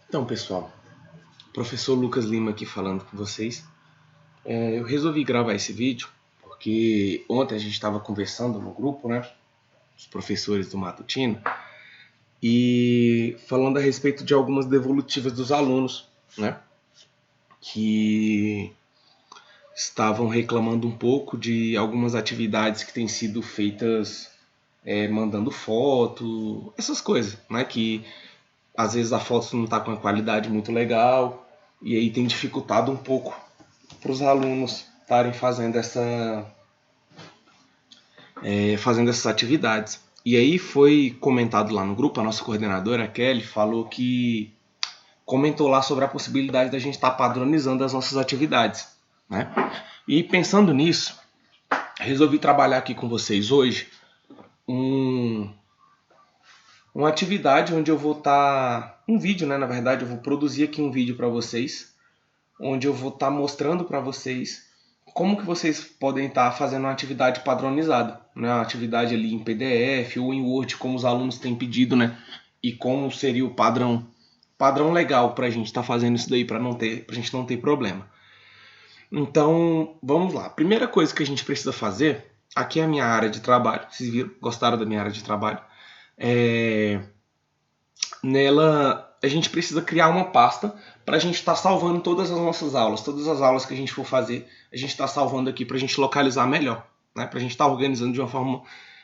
Então, pessoal, professor Lucas Lima aqui falando com vocês. Eu resolvi gravar esse vídeo porque ontem a gente estava conversando no grupo, né, os professores do matutino, e falando a respeito de algumas devolutivas dos alunos, né, que estavam reclamando um pouco de algumas atividades que têm sido feitas mandando foto, essas coisas, né, que às vezes a foto não está com uma qualidade muito legal e aí tem dificultado um pouco para os alunos estarem fazendo essas atividades. E aí foi comentado lá no grupo, a nossa coordenadora, a Kelly, comentou lá sobre a possibilidade da gente estar padronizando as nossas atividades, né? E pensando nisso, resolvi trabalhar aqui com vocês hoje uma atividade onde eu vou estar... um vídeo, né? Na verdade, eu vou produzir aqui um vídeo para vocês, onde eu vou estar mostrando para vocês como que vocês podem estar fazendo uma atividade padronizada, né? Uma atividade ali em PDF ou em Word, como os alunos têm pedido, né? E como seria o padrão legal para a gente estar fazendo isso daí, para a gente não ter problema. Então, vamos lá. Primeira coisa que a gente precisa fazer, aqui é a minha área de trabalho. Vocês viram? Gostaram da minha área de trabalho? Nela, a gente precisa criar uma pasta para a gente estar salvando todas as nossas aulas. Todas as aulas que a gente for fazer, a gente está salvando aqui para a gente localizar melhor, né? Para a gente estar organizando de uma forma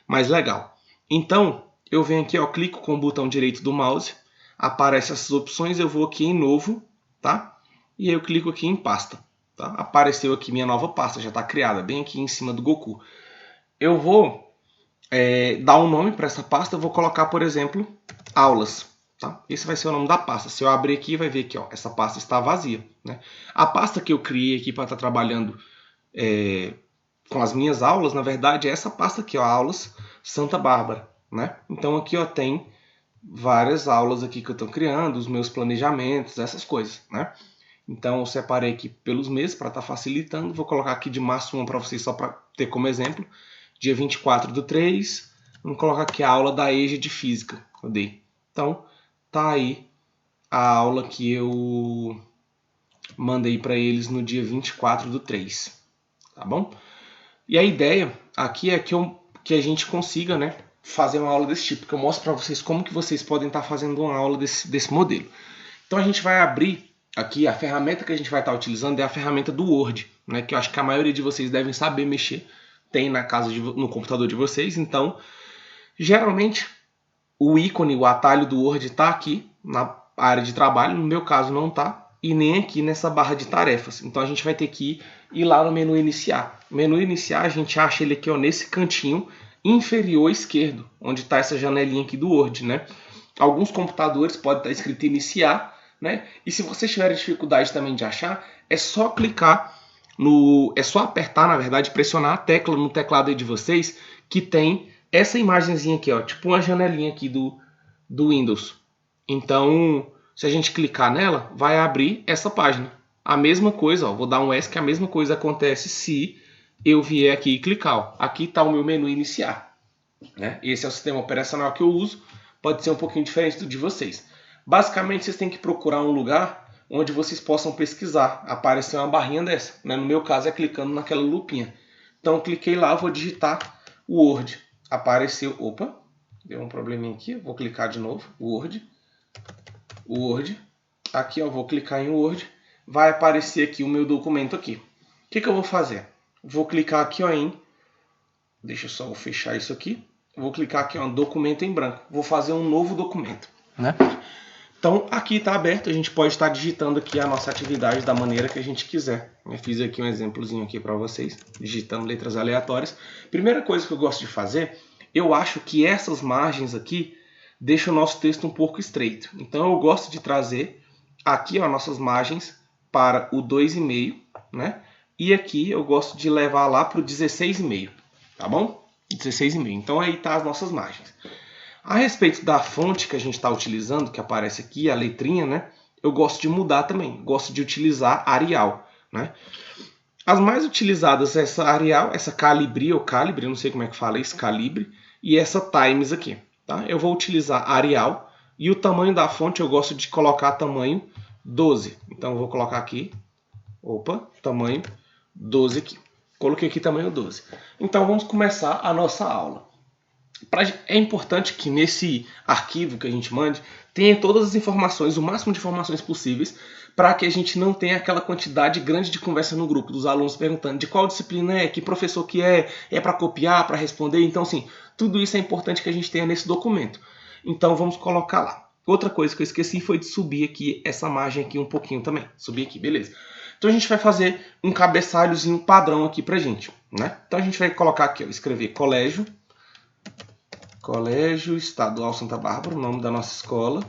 mais legal. Então, eu venho aqui, ó, clico com o botão direito do mouse, aparecem essas opções, eu vou aqui em novo, tá? E aí eu clico aqui em pasta. Tá? Apareceu aqui minha nova pasta, já está criada, bem aqui em cima do Goku. Eu vou dar um nome para essa pasta, eu vou colocar, por exemplo, aulas. Tá? Esse vai ser o nome da pasta. Se eu abrir aqui, vai ver que ó, essa pasta está vazia. Né? A pasta que eu criei aqui para estar trabalhando com as minhas aulas, na verdade, é essa pasta aqui, ó, Aulas Santa Bárbara. Né? Então aqui ó, tem várias aulas aqui que eu estou criando, os meus planejamentos, essas coisas. Né? Então eu separei aqui pelos meses para estar facilitando. Vou colocar aqui de março 1 para vocês só para ter como exemplo. Dia 24/3, vamos colocar aqui a aula da EJA de Física que eu dei. Então, tá aí a aula que eu mandei para eles no dia 24/3, tá bom? E a ideia aqui é que a gente consiga, né, fazer uma aula desse tipo, que eu mostro para vocês como que vocês podem estar fazendo uma aula desse modelo. Então a gente vai abrir aqui, a ferramenta que a gente vai estar utilizando é a ferramenta do Word, né, que eu acho que a maioria de vocês devem saber mexer, tem na casa no computador de vocês. Então, geralmente, o ícone, o atalho do Word está aqui na área de trabalho, no meu caso não está, e nem aqui nessa barra de tarefas. Então a gente vai ter que ir lá no menu iniciar. O menu iniciar a gente acha ele aqui ó, nesse cantinho inferior esquerdo, onde está essa janelinha aqui do Word, né? Alguns computadores pode estar escrito iniciar, né? E se vocês tiverem dificuldade também de achar, é só clicar é só apertar, na verdade, pressionar a tecla no teclado aí de vocês, que tem essa imagenzinha aqui, ó, tipo uma janelinha aqui do Windows. Então, se a gente clicar nela, vai abrir essa página. A mesma coisa, ó, vou dar um S, que a mesma coisa acontece se eu vier aqui e clicar. Ó. Aqui está o meu menu iniciar. Né? Esse é o sistema operacional que eu uso, pode ser um pouquinho diferente do de vocês. Basicamente, vocês têm que procurar um lugar onde vocês possam pesquisar. Aparecer uma barrinha dessa. Né? No meu caso, é clicando naquela lupinha. Então, cliquei lá, vou digitar o Word. Apareceu, opa, deu um probleminha aqui, vou clicar de novo, Word. Aqui eu vou clicar em Word, vai aparecer aqui o meu documento aqui. O que eu vou fazer? Vou clicar aqui ó, deixa eu só fechar isso aqui. Vou clicar aqui ó, documento em branco. Vou fazer um novo documento. Né? Então aqui está aberto, a gente pode estar digitando aqui a nossa atividade da maneira que a gente quiser. Eu fiz aqui um exemplozinho aqui para vocês, digitando letras aleatórias. Primeira coisa que eu gosto de fazer, eu acho que essas margens aqui deixam o nosso texto um pouco estreito. Então eu gosto de trazer aqui ó, nossas margens para o 2,5, né? E aqui eu gosto de levar lá para o 16,5, tá bom? 16,5. Então aí tá as nossas margens. A respeito da fonte que a gente está utilizando, que aparece aqui, a letrinha, né? Eu gosto de mudar também. Gosto de utilizar Arial, né? As mais utilizadas é essa Arial, essa Calibri ou Calibre, eu não sei como é que fala isso, Calibre, e essa Times aqui, tá? Eu vou utilizar Arial E o tamanho da fonte eu gosto de colocar tamanho 12. Então eu vou colocar aqui, tamanho 12 aqui. Coloquei aqui tamanho 12. Então vamos começar a nossa aula. É importante que nesse arquivo que a gente mande tenha todas as informações, o máximo de informações possíveis, para que a gente não tenha aquela quantidade grande de conversa no grupo, dos alunos perguntando de qual disciplina é, que professor que é para copiar, para responder. Então, assim, tudo isso é importante que a gente tenha nesse documento. Então, vamos colocar lá. Outra coisa que eu esqueci foi de subir aqui essa margem aqui um pouquinho também. Subir aqui, beleza. Então, a gente vai fazer um cabeçalhozinho padrão aqui pra gente, né? Então, a gente vai colocar aqui, ó, escrever Colégio Estadual Santa Bárbara, o nome da nossa escola.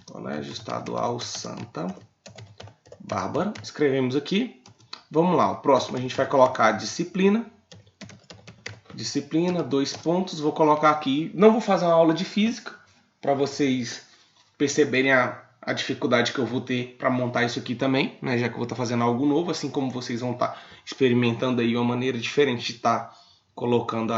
Colégio Estadual Santa Bárbara. Escrevemos aqui. Vamos lá, o próximo a gente vai colocar disciplina. Disciplina, 2 pontos. Vou colocar aqui. Não vou fazer uma aula de física, para vocês perceberem a dificuldade que eu vou ter para montar isso aqui também, né? Já que eu vou estar fazendo algo novo, assim como vocês vão estar experimentando aí uma maneira diferente de estar colocando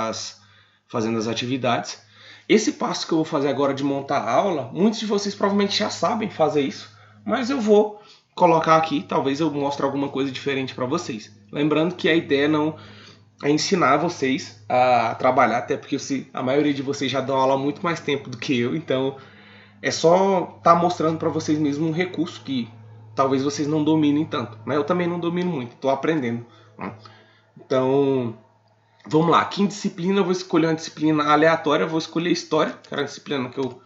fazendo as atividades. Esse passo que eu vou fazer agora de montar a aula, muitos de vocês provavelmente já sabem fazer isso, mas eu vou colocar aqui, talvez eu mostre alguma coisa diferente para vocês. Lembrando que a ideia não é ensinar vocês a trabalhar, até porque a maioria de vocês já dão aula há muito mais tempo do que eu, então é só estar mostrando para vocês mesmo um recurso que talvez vocês não dominem tanto, né? Eu também não domino muito, estou aprendendo, né? Então, vamos lá, aqui em disciplina eu vou escolher uma disciplina aleatória, eu vou escolher História, que era uma disciplina que eu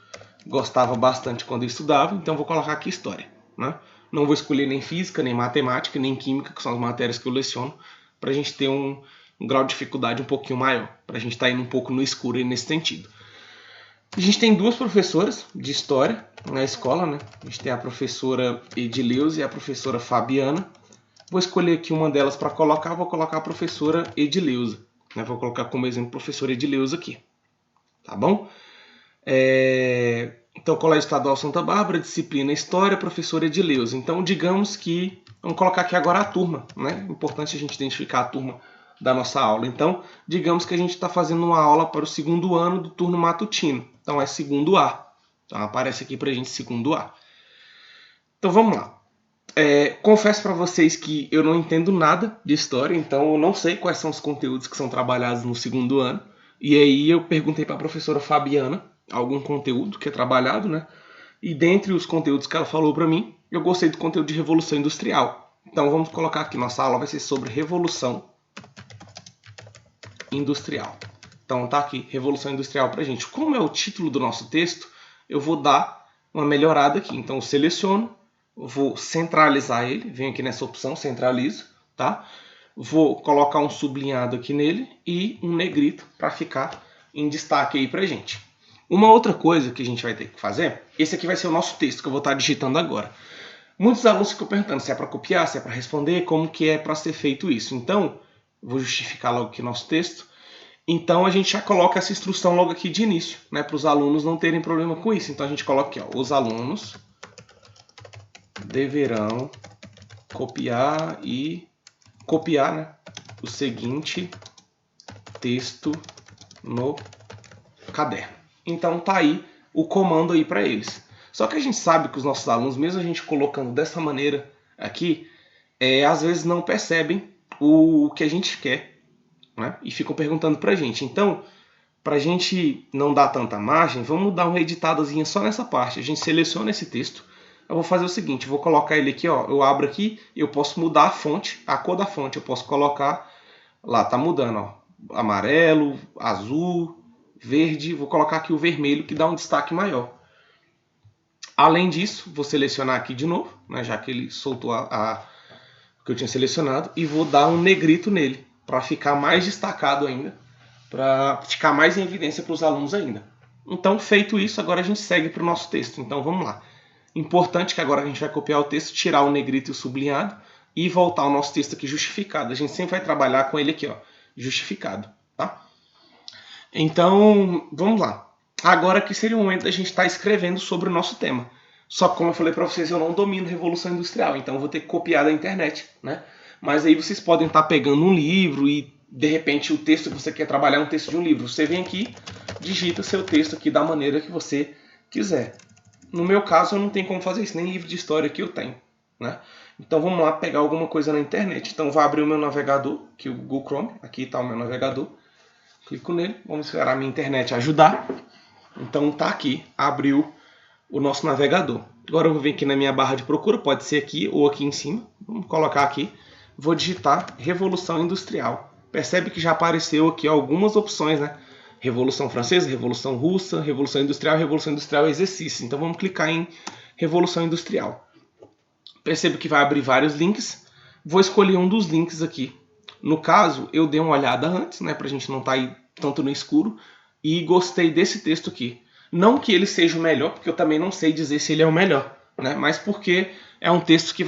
gostava bastante quando eu estudava, então eu vou colocar aqui História, né? Não vou escolher nem Física, nem Matemática, nem Química, que são as matérias que eu leciono, para a gente ter um grau de dificuldade um pouquinho maior, para a gente estar indo um pouco no escuro aí nesse sentido. A gente tem 2 professoras de História na escola, né? A gente tem a professora Edileuza e a professora Fabiana. Vou escolher aqui uma delas para colocar, vou colocar a professora Edileuza. Vou colocar como exemplo a professora Edileuza aqui, tá bom? Então, Colégio Estadual Santa Bárbara, disciplina História, professora Edileuza. Então, digamos que, vamos colocar aqui agora a turma, né? Importante a gente identificar a turma da nossa aula. Então, digamos que a gente está fazendo uma aula para o 2º ano do turno matutino. Então, é 2º A. Então, aparece aqui para a gente 2º A. Então, vamos lá. Confesso para vocês que eu não entendo nada de história, então eu não sei quais são os conteúdos que são trabalhados no 2º ano. E aí eu perguntei para a professora Fabiana algum conteúdo que é trabalhado, né? E dentre os conteúdos que ela falou para mim, eu gostei do conteúdo de Revolução Industrial. Então vamos colocar aqui, nossa aula vai ser sobre Revolução Industrial. Então tá aqui, Revolução Industrial pra gente. Como é o título do nosso texto, eu vou dar uma melhorada aqui. Então eu seleciono, vou centralizar ele, venho aqui nessa opção, centralizo, tá? Vou colocar um sublinhado aqui nele e um negrito para ficar em destaque aí pra gente. Uma outra coisa que a gente vai ter que fazer, esse aqui vai ser o nosso texto que eu vou estar digitando agora. Muitos alunos ficam perguntando se é para copiar, se é para responder, como que é para ser feito isso. Então, vou justificar logo aqui nosso texto. Então, a gente já coloca essa instrução logo aqui de início, né, para os alunos não terem problema com isso. Então, a gente coloca aqui, ó, os alunos deverão copiar, né, o seguinte texto no caderno. Então tá aí o comando aí para eles. Só que a gente sabe que os nossos alunos, mesmo a gente colocando dessa maneira aqui, às vezes não percebem o que a gente quer, né? E ficam perguntando pra gente. Então, pra gente não dar tanta margem, vamos dar uma editadazinha só nessa parte. A gente seleciona esse texto. Eu vou fazer o seguinte, vou colocar ele aqui, ó. Eu abro aqui e eu posso mudar a fonte, a cor da fonte. Eu posso colocar, lá tá mudando, ó, amarelo, azul, verde. Vou colocar aqui o vermelho que dá um destaque maior. Além disso, vou selecionar aqui de novo, né, já que ele soltou o que eu tinha selecionado, e vou dar um negrito nele, para ficar mais destacado ainda, para ficar mais em evidência para os alunos ainda. Então, feito isso, agora a gente segue para o nosso texto. Então, vamos lá. Importante que agora a gente vai copiar o texto, tirar o negrito e o sublinhado e voltar ao nosso texto aqui justificado. A gente sempre vai trabalhar com ele aqui, ó, justificado, tá? Então, vamos lá. Agora que seria o momento da gente estar escrevendo sobre o nosso tema. Só que, como eu falei para vocês, eu não domino Revolução Industrial, então eu vou ter que copiar da internet, né? Mas aí vocês podem estar pegando um livro e, de repente, o texto que você quer trabalhar é um texto de um livro. Você vem aqui, digita seu texto aqui da maneira que você quiser. No meu caso, eu não tenho como fazer isso, nem livro de história que eu tenho, né? Então vamos lá pegar alguma coisa na internet. Então vou abrir o meu navegador, que é o Google Chrome. Aqui está o meu navegador. Clico nele, vamos esperar a minha internet ajudar. Então tá aqui, abriu o nosso navegador. Agora eu vou vir aqui na minha barra de procura, pode ser aqui ou aqui em cima. Vamos colocar aqui. Vou digitar Revolução Industrial. Percebe que já apareceu aqui algumas opções, né? Revolução Francesa, Revolução Russa, Revolução Industrial Exercício. Então vamos clicar em Revolução Industrial. Percebo que vai abrir vários links. Vou escolher um dos links aqui. No caso, eu dei uma olhada antes, né, para a gente não estar aí tanto no escuro, e gostei desse texto aqui. Não que ele seja o melhor, porque eu também não sei dizer se ele é o melhor, né, mas porque é um texto que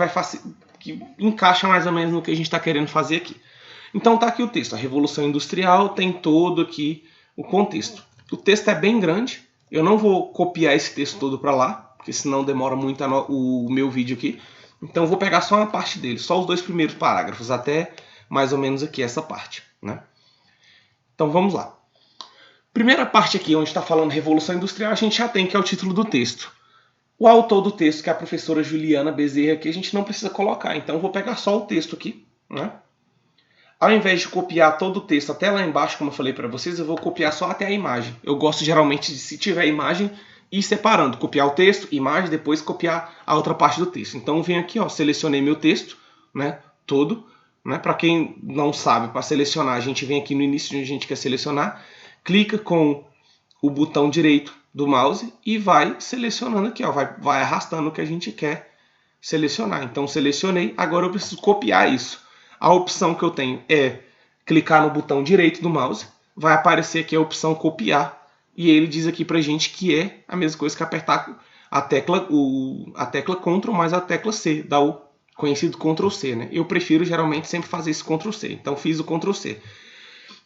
encaixa mais ou menos no que a gente está querendo fazer aqui. Então tá aqui o texto. A Revolução Industrial tem todo aqui o contexto. O texto é bem grande. Eu não vou copiar esse texto todo para lá, porque senão demora muito o meu vídeo aqui. Então eu vou pegar só uma parte dele, só os 2 primeiros parágrafos, até mais ou menos aqui essa parte, né? Então vamos lá. Primeira parte aqui, onde está falando Revolução Industrial, a gente já tem que é o título do texto. O autor do texto, que é a professora Juliana Bezerra, aqui a gente não precisa colocar, então eu vou pegar só o texto aqui, né? Ao invés de copiar todo o texto até lá embaixo, como eu falei para vocês, eu vou copiar só até a imagem. Eu gosto geralmente de, se tiver imagem, ir separando. Copiar o texto, imagem, depois copiar a outra parte do texto. Então eu venho aqui, ó, selecionei meu texto, né, todo. Né? Para quem não sabe, para selecionar, a gente vem aqui no início onde a gente quer selecionar, clica com o botão direito do mouse e vai selecionando aqui, ó, vai arrastando o que a gente quer selecionar. Então selecionei, agora eu preciso copiar isso. A opção que eu tenho é clicar no botão direito do mouse, vai aparecer aqui a opção copiar, e ele diz aqui pra gente que é a mesma coisa que apertar a tecla Ctrl mais a tecla C, dá o conhecido Ctrl C, né? Eu prefiro geralmente sempre fazer esse Ctrl C, então fiz o Ctrl C.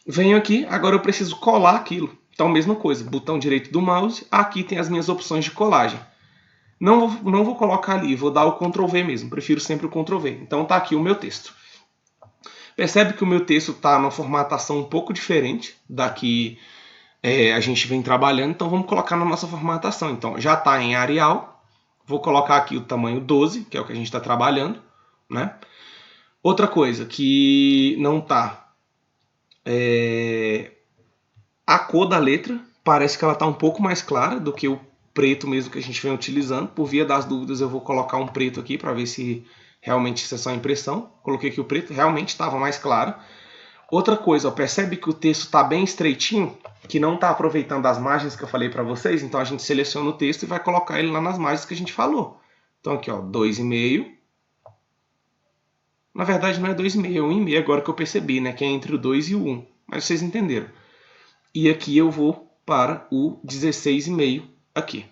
Venho aqui, agora eu preciso colar aquilo. Então mesma coisa, botão direito do mouse, aqui tem as minhas opções de colagem. Não vou colocar ali, vou dar o Ctrl V mesmo, prefiro sempre o Ctrl V. Então tá aqui o meu texto. Percebe que o meu texto está numa formatação um pouco diferente da que a gente vem trabalhando, então vamos colocar na nossa formatação. Então já está em Arial, vou colocar aqui o tamanho 12, que é o que a gente está trabalhando, né? Outra coisa que não está a cor da letra, parece que ela está um pouco mais clara do que o preto mesmo que a gente vem utilizando. Por via das dúvidas eu vou colocar um preto aqui para ver se realmente isso é só impressão. Coloquei aqui o preto, realmente estava mais claro. Outra coisa, ó, percebe que o texto está bem estreitinho, que não está aproveitando as margens que eu falei para vocês, então a gente seleciona o texto e vai colocar ele lá nas margens que a gente falou. Então aqui, ó, 2,5. Na verdade não é 2,5, é 1,5 agora que eu percebi, né, que é entre o 2 e o 1, mas vocês entenderam. E aqui eu vou para o 16,5 aqui.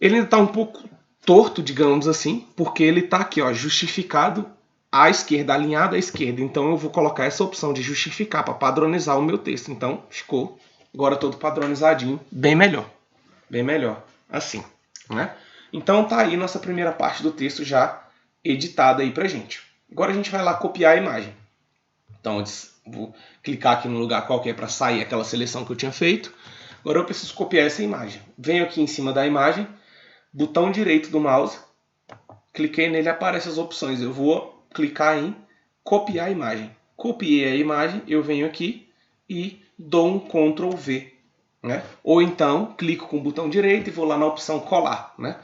Ele ainda está um pouco torto, digamos assim, porque ele está aqui, ó, justificado à esquerda, alinhado à esquerda. Então eu vou colocar essa opção de justificar para padronizar o meu texto. Então ficou agora todo padronizadinho, bem melhor assim, né? Então tá aí nossa primeira parte do texto já editada aí pra gente. Agora a gente vai lá copiar a imagem. Então vou clicar aqui no lugar qualquer para sair aquela seleção que eu tinha feito. Agora eu preciso copiar essa imagem. Venho aqui em cima da imagem, botão direito do mouse, cliquei nele, aparecem as opções. Eu vou clicar em copiar a imagem. Copiei a imagem, eu venho aqui e dou um Ctrl V. Né? Ou então clico com o botão direito e vou lá na opção colar. Né?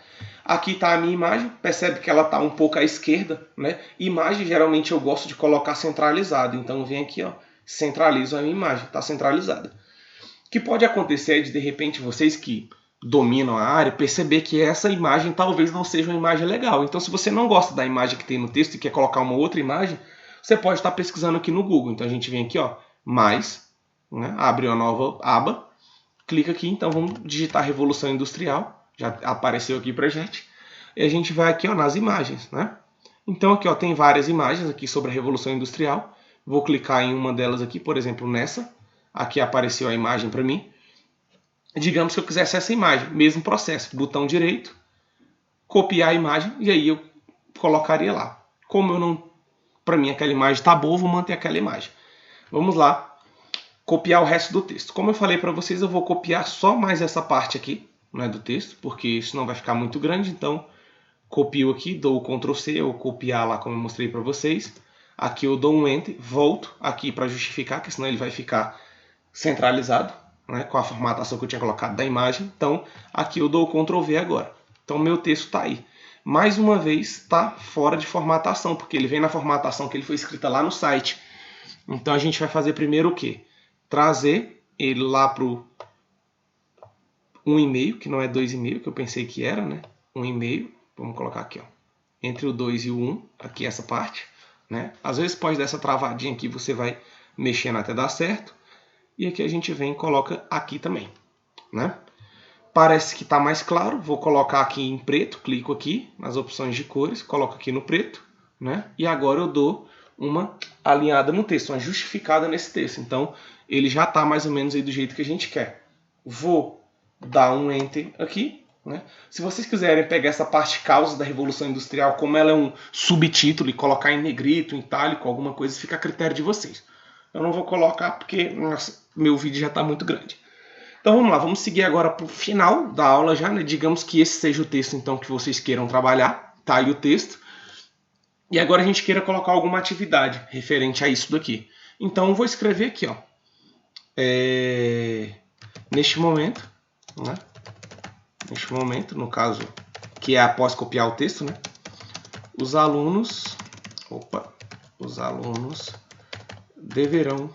Aqui está a minha imagem, percebe que ela está um pouco à esquerda. Né? Imagem geralmente eu gosto de colocar centralizado, então eu venho aqui, ó, centralizo a minha imagem, está centralizada. O que pode acontecer é de repente vocês que dominam a área perceber que essa imagem talvez não seja uma imagem legal. Então se você não gosta da imagem que tem no texto e quer colocar uma outra imagem, você pode estar pesquisando aqui no Google. Então a gente vem aqui, ó, mais, né? Abre uma nova aba, clica aqui, então vamos digitar Revolução Industrial, já apareceu aqui pra gente, e a gente vai aqui, ó, nas imagens, né? Então aqui, ó, tem várias imagens aqui sobre a Revolução Industrial, vou clicar em uma delas aqui, por exemplo, nessa, aqui apareceu a imagem para mim. Digamos que eu quisesse essa imagem, mesmo processo, botão direito, copiar a imagem, e aí eu colocaria lá. Como eu não, para mim aquela imagem está boa, vou manter aquela imagem. Vamos lá, copiar o resto do texto. Como eu falei para vocês, eu vou copiar só mais essa parte aqui, né, do texto, porque senão vai ficar muito grande. Então, copio aqui, dou o Ctrl C, ou copiar lá como eu mostrei para vocês. Aqui eu dou um Enter, volto aqui para justificar, que senão ele vai ficar centralizado, né, com a formatação que eu tinha colocado da imagem. Então, aqui eu dou o Ctrl V agora. Então, meu texto está aí. Mais uma vez, está fora de formatação, porque ele vem na formatação que ele foi escrita lá no site. Então, a gente vai fazer primeiro o quê? Trazer ele lá para o 1,5, que não é 2,5, que eu pensei que era, né? 1,5. Vamos colocar aqui, ó, entre o 2 e o 1, aqui essa parte, né? Às vezes pode dar essa travadinha aqui, você vai mexendo até dar certo. E aqui a gente vem e coloca aqui também, né? Parece que está mais claro, vou colocar aqui em preto, clico aqui nas opções de cores, coloco aqui no preto, né? E agora eu dou uma alinhada no texto, uma justificada nesse texto. Então, ele já está mais ou menos aí do jeito que a gente quer. Vou dar um Enter aqui. Né? Se vocês quiserem pegar essa parte causa da Revolução Industrial, como ela é um subtítulo, e colocar em negrito, em itálico, alguma coisa, fica a critério de vocês. Eu não vou colocar porque meu vídeo já está muito grande. Então vamos lá, vamos seguir agora para o final da aula já, né? Digamos que esse seja o texto então que vocês queiram trabalhar, tá aí o texto. E agora a gente queira colocar alguma atividade referente a isso daqui. Então eu vou escrever aqui, ó, neste momento, né? Neste momento, no caso, que é após copiar o texto, né? Os alunos deverão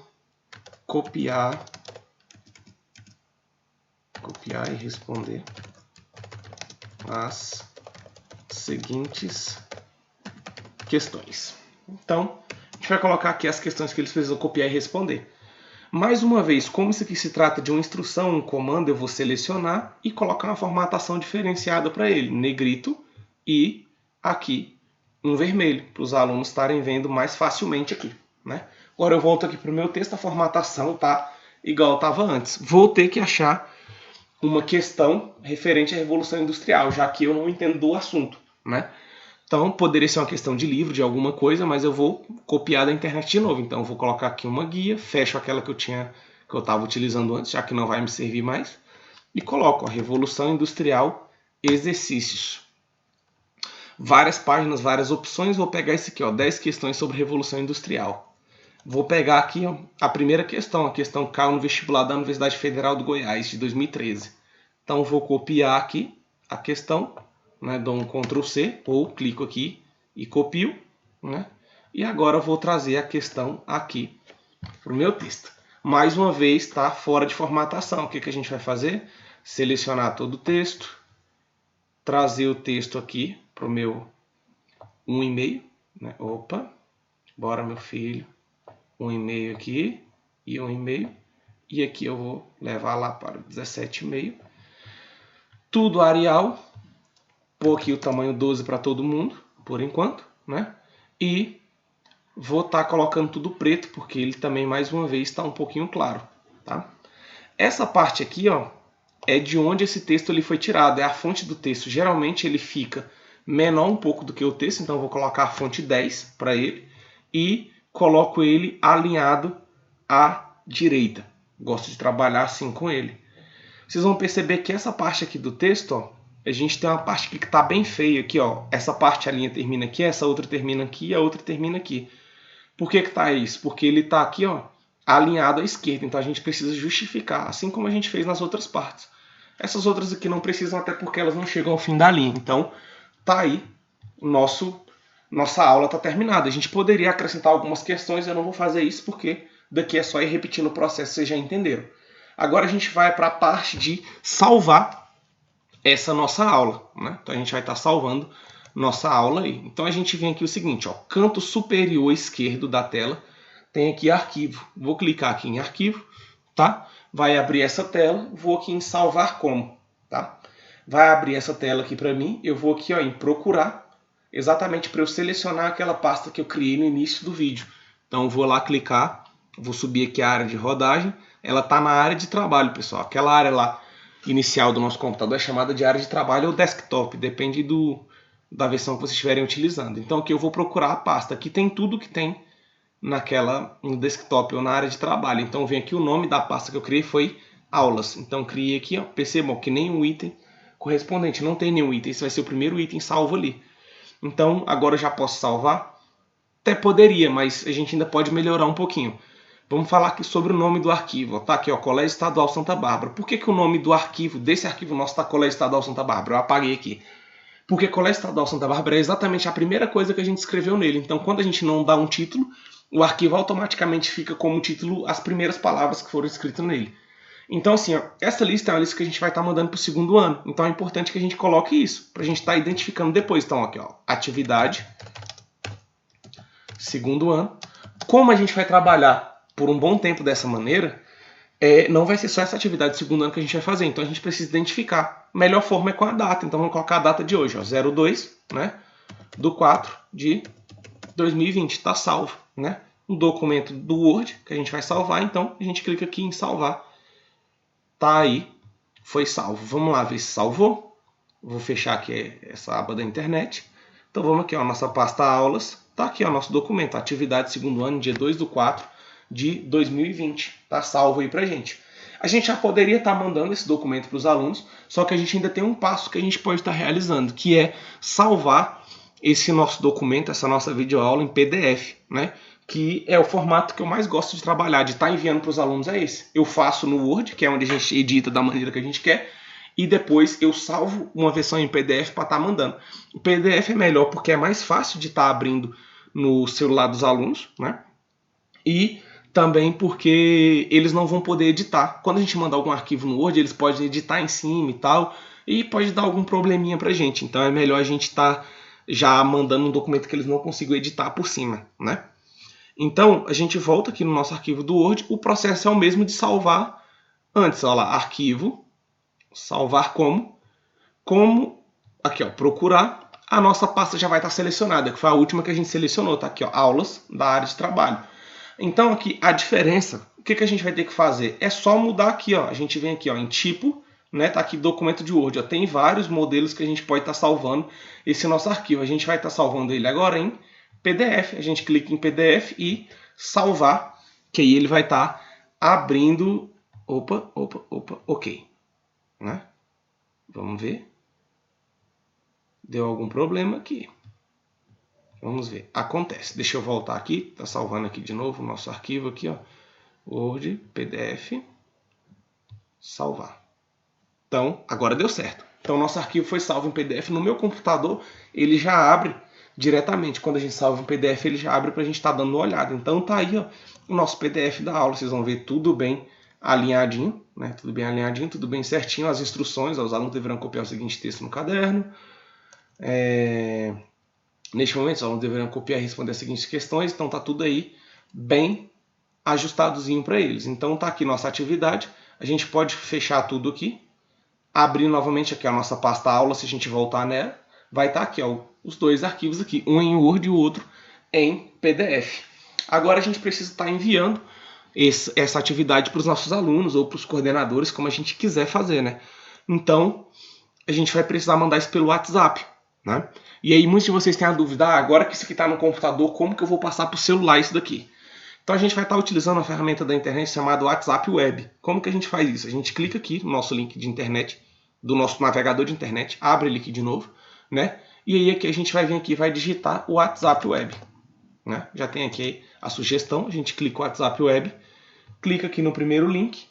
copiar e responder as seguintes questões. Então, a gente vai colocar aqui as questões que eles precisam copiar e responder. Mais uma vez, como isso aqui se trata de uma instrução, um comando, eu vou selecionar e colocar uma formatação diferenciada para ele, negrito e aqui um vermelho, para os alunos estarem vendo mais facilmente aqui, né? Agora eu volto aqui para o meu texto, a formatação está igual estava antes. Vou ter que achar uma questão referente à Revolução Industrial, já que eu não entendo do assunto, né? Então, poderia ser uma questão de livro, de alguma coisa, mas eu vou copiar da internet de novo. Então, eu vou colocar aqui uma guia, fecho aquela que eu estava utilizando antes, já que não vai me servir mais, e coloco a Revolução Industrial Exercícios. Várias páginas, várias opções. Vou pegar esse aqui, ó, 10 questões sobre Revolução Industrial. Vou pegar aqui, ó, a primeira questão, a questão que caiu no vestibular da Universidade Federal do Goiás, de 2013. Então, vou copiar aqui a questão, né, dou um Ctrl C ou clico aqui e copio, né? E agora eu vou trazer a questão aqui para o meu texto. Mais uma vez está fora de formatação. O que a gente vai fazer? Selecionar todo o texto, trazer o texto aqui para o meu 1,5, né? Opa, bora meu filho, 1,5 aqui e 1,5, e aqui eu vou levar lá para 17,5. Tudo Arial. Pôr aqui o tamanho 12 para todo mundo, por enquanto, né? E vou estar colocando tudo preto, porque ele também, mais uma vez, está um pouquinho claro, tá? Essa parte aqui, ó, é de onde esse texto ele foi tirado, é a fonte do texto. Geralmente ele fica menor um pouco do que o texto, então eu vou colocar a fonte 10 para ele e coloco ele alinhado à direita. Gosto de trabalhar assim com ele. Vocês vão perceber que essa parte aqui do texto, ó, a gente tem uma parte aqui que está bem feia aqui, ó. Essa parte, a linha termina aqui, essa outra termina aqui e a outra termina aqui. Por que está isso? Porque ele está aqui, ó, alinhado à esquerda. Então a gente precisa justificar, assim como a gente fez nas outras partes. Essas outras aqui não precisam, até porque elas não chegam ao fim da linha. Então tá aí, nossa aula está terminada. A gente poderia acrescentar algumas questões, eu não vou fazer isso porque daqui é só ir repetindo o processo, vocês já entenderam. Agora a gente vai para a parte de salvar essa nossa aula, né? Então a gente vai estar salvando nossa aula aí. Então a gente vem aqui o seguinte, ó, canto superior esquerdo da tela, tem aqui arquivo. Vou clicar aqui em arquivo, tá? Vai abrir essa tela, vou aqui em salvar como, tá? Vai abrir essa tela aqui para mim, eu vou aqui, ó, em procurar, exatamente para eu selecionar aquela pasta que eu criei no início do vídeo. Então vou lá clicar, vou subir aqui a área de rodagem, ela está na área de trabalho, pessoal. Aquela área lá inicial do nosso computador é chamada de área de trabalho ou desktop, depende da versão que vocês estiverem utilizando. Então aqui eu vou procurar a pasta, aqui tem tudo que tem no desktop ou na área de trabalho. Então vem aqui o nome da pasta que eu criei foi aulas. Então criei aqui, ó, percebam que nem um item correspondente. Não tem nenhum item, esse vai ser o primeiro item salvo ali. Então, agora eu já posso salvar? Até poderia, mas a gente ainda pode melhorar um pouquinho. Vamos falar aqui sobre o nome do arquivo. Tá aqui, ó, Colégio Estadual Santa Bárbara. Por que o nome do arquivo, desse arquivo nosso, está Colégio Estadual Santa Bárbara? Eu apaguei aqui. Porque Colégio Estadual Santa Bárbara é exatamente a primeira coisa que a gente escreveu nele. Então, quando a gente não dá um título, o arquivo automaticamente fica como título as primeiras palavras que foram escritas nele. Então, assim, ó, essa lista é uma lista que a gente vai estar mandando para o segundo ano. Então, é importante que a gente coloque isso, para a gente estar identificando depois. Então, aqui, ó, atividade, segundo ano. Como a gente vai trabalhar por um bom tempo dessa maneira, não vai ser só essa atividade de segundo ano que a gente vai fazer. Então, a gente precisa identificar. A melhor forma é com a data. Então, vamos colocar a data de hoje, ó, 02, né, do 4 de 2020. Está salvo, né? Um documento do Word que a gente vai salvar. Então, a gente clica aqui em salvar. Tá aí, foi salvo. Vamos lá ver se salvou. Vou fechar aqui essa aba da internet. Então vamos aqui, ó, nossa pasta aulas. Tá aqui, ó, nosso documento, atividade segundo ano, dia 2/4 de 2020. Tá salvo aí pra gente. A gente já poderia estar mandando esse documento para os alunos, só que a gente ainda tem um passo que a gente pode estar realizando, que é salvar esse nosso documento, essa nossa videoaula em PDF, né? Que é o formato que eu mais gosto de trabalhar, de estar enviando para os alunos, é esse. Eu faço no Word, que é onde a gente edita da maneira que a gente quer, e depois eu salvo uma versão em PDF para estar mandando. O PDF é melhor porque é mais fácil de estar abrindo no celular dos alunos, né? E também porque eles não vão poder editar. Quando a gente mandar algum arquivo no Word, eles podem editar em cima e tal, e pode dar algum probleminha para a gente. Então é melhor a gente estar já mandando um documento que eles não consigam editar por cima, né? Então, a gente volta aqui no nosso arquivo do Word. O processo é o mesmo de salvar antes. Olha lá, arquivo, salvar como, aqui, ó, procurar. A nossa pasta já vai estar selecionada, que foi a última que a gente selecionou. Tá aqui, ó, aulas da área de trabalho. Então, aqui, a diferença, o que a gente vai ter que fazer? É só mudar aqui, ó. A gente vem aqui, ó, em tipo, né? Tá aqui documento de Word. Ó, tem vários modelos que a gente pode estar salvando esse nosso arquivo. A gente vai estar salvando ele agora em PDF, a gente clica em PDF e salvar, que aí ele vai estar abrindo, ok, né? Vamos ver, deu algum problema aqui, vamos ver, acontece, deixa eu voltar aqui, tá salvando aqui de novo o nosso arquivo aqui, ó, Word, PDF, salvar. Então, agora deu certo. Então, nosso arquivo foi salvo em PDF. No meu computador, ele já abre diretamente. Quando a gente salva em PDF, ele já abre para a gente estar dando uma olhada. Então, tá aí, ó, o nosso PDF da aula. Vocês vão ver tudo bem alinhadinho, né? Tudo bem alinhadinho, tudo bem certinho. As instruções, os alunos deverão copiar o seguinte texto no caderno. Neste momento, os alunos deverão copiar e responder as seguintes questões. Então, tá tudo aí bem ajustadozinho para eles. Então, tá aqui nossa atividade. A gente pode fechar tudo aqui. Abrir novamente aqui a nossa pasta aula, se a gente voltar nela, vai estar aqui, ó, os dois arquivos aqui, um em Word e o outro em PDF. Agora a gente precisa estar enviando essa atividade para os nossos alunos ou para os coordenadores, como a gente quiser fazer, né? Então, a gente vai precisar mandar isso pelo WhatsApp, né? E aí muitos de vocês têm a dúvida, agora que isso aqui está no computador, como que eu vou passar para o celular isso daqui? Então a gente vai estar utilizando uma ferramenta da internet chamada WhatsApp Web. Como que a gente faz isso? A gente clica aqui no nosso link de internet, do nosso navegador de internet, abre ele aqui de novo, né? E aí aqui a gente vai vir aqui e vai digitar o WhatsApp Web, né? Já tem aqui a sugestão, a gente clica o WhatsApp Web, clica aqui no primeiro link,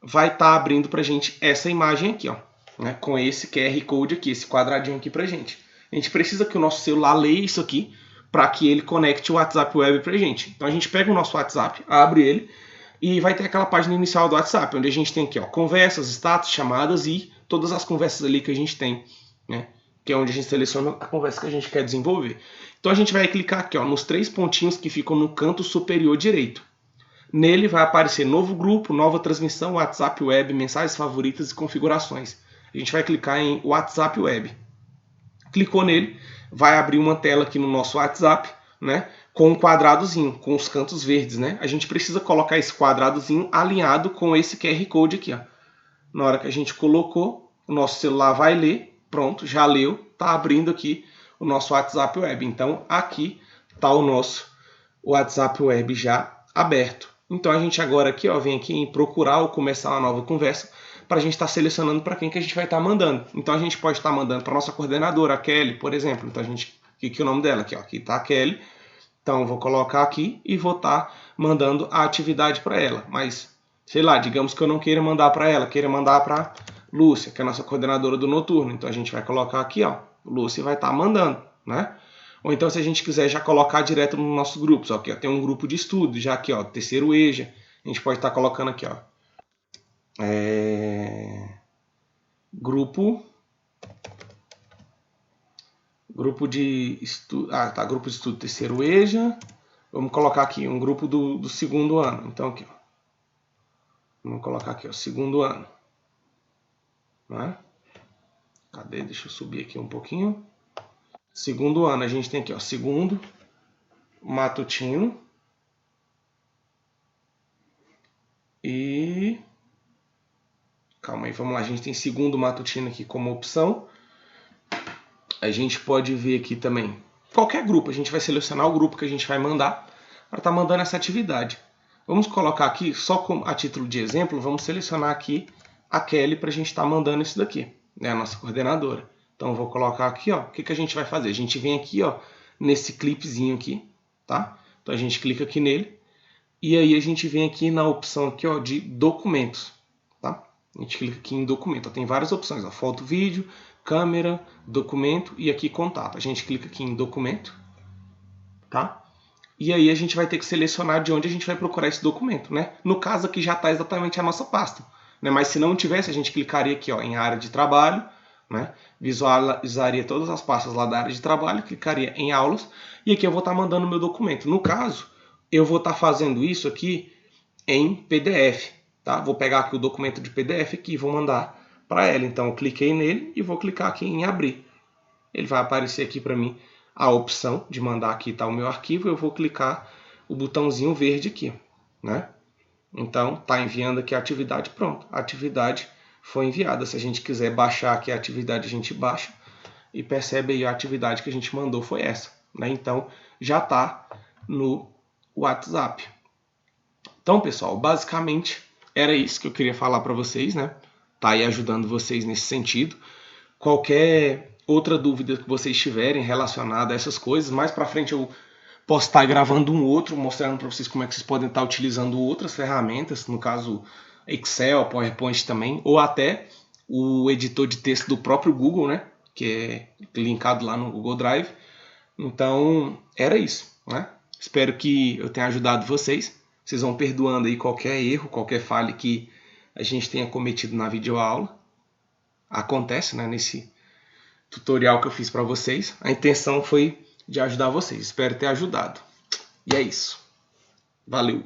vai estar abrindo pra gente essa imagem aqui, ó, né? Com esse QR Code aqui, esse quadradinho aqui pra gente. A gente precisa que o nosso celular leia isso aqui, para que ele conecte o WhatsApp Web para a gente. Então a gente pega o nosso WhatsApp, abre ele e vai ter aquela página inicial do WhatsApp, onde a gente tem aqui, ó, conversas, status, chamadas e todas as conversas ali que a gente tem, né? Que é onde a gente seleciona a conversa que a gente quer desenvolver. Então a gente vai clicar aqui, ó, nos 3 pontinhos que ficam no canto superior direito. Nele vai aparecer novo grupo, nova transmissão, WhatsApp Web, mensagens favoritas e configurações. A gente vai clicar em WhatsApp Web. Clicou nele, vai abrir uma tela aqui no nosso WhatsApp, né, com um quadradozinho, com os cantos verdes, né? A gente precisa colocar esse quadradozinho alinhado com esse QR Code aqui, ó. Na hora que a gente colocou, o nosso celular vai ler, pronto, já leu, tá abrindo aqui o nosso WhatsApp Web. Então, aqui tá o nosso WhatsApp Web já aberto. Então, a gente agora aqui, ó, vem aqui em procurar ou começar uma nova conversa. para a gente estar selecionando para quem que a gente vai estar mandando. Então a gente pode estar mandando para nossa coordenadora, a Kelly, por exemplo. Então a gente, aqui é o nome dela, aqui, ó, aqui está a Kelly. Então eu vou colocar aqui e vou estar mandando a atividade para ela. Mas, sei lá, digamos que eu não queira mandar para ela, queira mandar para Lúcia, que é a nossa coordenadora do noturno. Então a gente vai colocar aqui, ó, Lúcia vai estar mandando, né? Ou então se a gente quiser já colocar direto nos nossos grupos, ó, aqui ó, tem um grupo de estudo, já aqui, ó, terceiro EJA, a gente pode estar colocando aqui, ó, grupo de estudo, grupo de estudo terceiro EJA, vamos colocar aqui um grupo do segundo ano, então aqui, ó, vamos colocar aqui, ó, segundo ano, né? Cadê? Deixa eu subir aqui um pouquinho. Segundo ano, a gente tem aqui, ó, segundo matutino e... Calma aí, vamos lá. A gente tem segundo matutino aqui como opção. A gente pode ver aqui também qualquer grupo. A gente vai selecionar o grupo que a gente vai mandar para estar mandando essa atividade. Vamos colocar aqui, só a título de exemplo, vamos selecionar aqui a Kelly para a gente estar mandando isso daqui, né, a nossa coordenadora. Então eu vou colocar aqui, ó, o que a gente vai fazer? A gente vem aqui, ó, nesse clipezinho aqui, tá? Então a gente clica aqui nele e aí a gente vem aqui na opção aqui, ó, de documentos, tá? A gente clica aqui em documento, ó, tem várias opções, ó, foto, vídeo, câmera, documento e aqui contato. A gente clica aqui em documento, tá? E aí a gente vai ter que selecionar de onde a gente vai procurar esse documento, né? No caso aqui já está exatamente a nossa pasta, né? Mas se não tivesse, a gente clicaria aqui, ó, em área de trabalho, né? Visualizaria todas as pastas lá da área de trabalho, clicaria em aulas e aqui eu vou estar mandando o meu documento. No caso, eu vou estar fazendo isso aqui em PDF, tá? Vou pegar aqui o documento de PDF aqui e vou mandar para ela. Então eu cliquei nele e vou clicar aqui em abrir. Ele vai aparecer aqui para mim a opção de mandar aqui tá o meu arquivo. Eu vou clicar o botãozinho verde aqui, né? Então tá enviando aqui a atividade, pronto. A atividade foi enviada. Se a gente quiser baixar aqui a atividade, a gente baixa e percebe aí a atividade que a gente mandou foi essa, né? Então já tá no WhatsApp. Então, pessoal, basicamente era isso que eu queria falar para vocês, né? Tá aí ajudando vocês nesse sentido. Qualquer outra dúvida que vocês tiverem relacionada a essas coisas, mais para frente eu posso estar gravando um outro, mostrando para vocês como é que vocês podem estar utilizando outras ferramentas, no caso Excel, PowerPoint também, ou até o editor de texto do próprio Google, né? Que é linkado lá no Google Drive. Então, era isso, né? Espero que eu tenha ajudado vocês. Vocês vão perdoando aí qualquer erro, qualquer falha que a gente tenha cometido na videoaula. Acontece, né, nesse tutorial que eu fiz para vocês. A intenção foi de ajudar vocês. Espero ter ajudado. E é isso. Valeu!